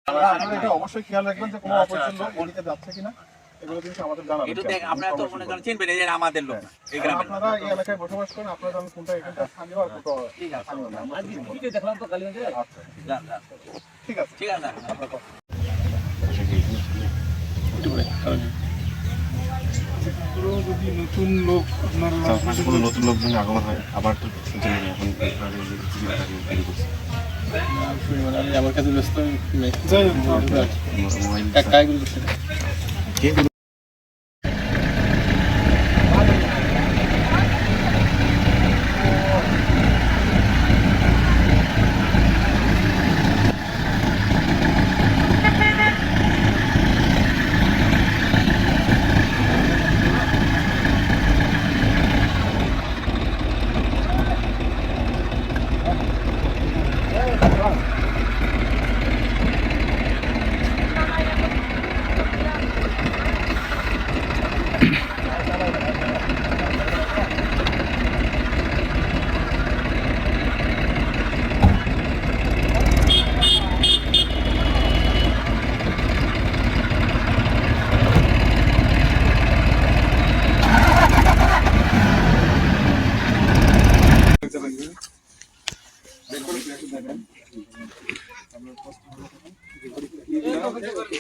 আপনারা এটা অবশ্যই খেয়াল রাখবেন যে কোনো অপরিচিত লোক গলিতে যাচ্ছে কিনা, এগুলো জিনিস আমাদের জানাবেন। এটা দেখ আপনারা তো মনে করেন চিনবেন এই যে আমাদের লোক এই গ্রামে। আপনারা এই এলাকায় বসবাস করেন, আপনারা জানেন কোনটা এখানকার স্থানীয় আর কোনটা স্থানীয় না। আজকে ভিডিও দেখলাম তো কালীগঞ্জে। আচ্ছা যান যান ঠিক আছে ঠিক আছে। যদি নতুন লোক আপনারা কোনো নতুন লোক যদি আগমন হয় আবার তো জেনে নিই এখন আমার কাছে ব্যস্ত যাই হোক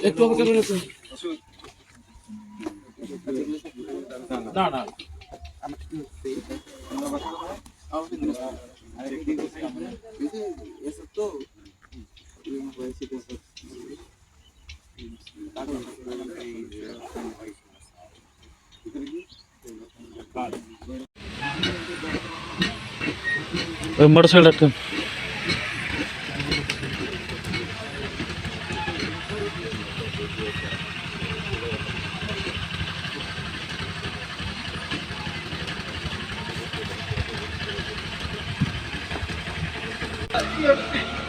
একটু অপেক্ষা করুন। না না मोटरसाइकिल रखते Yes.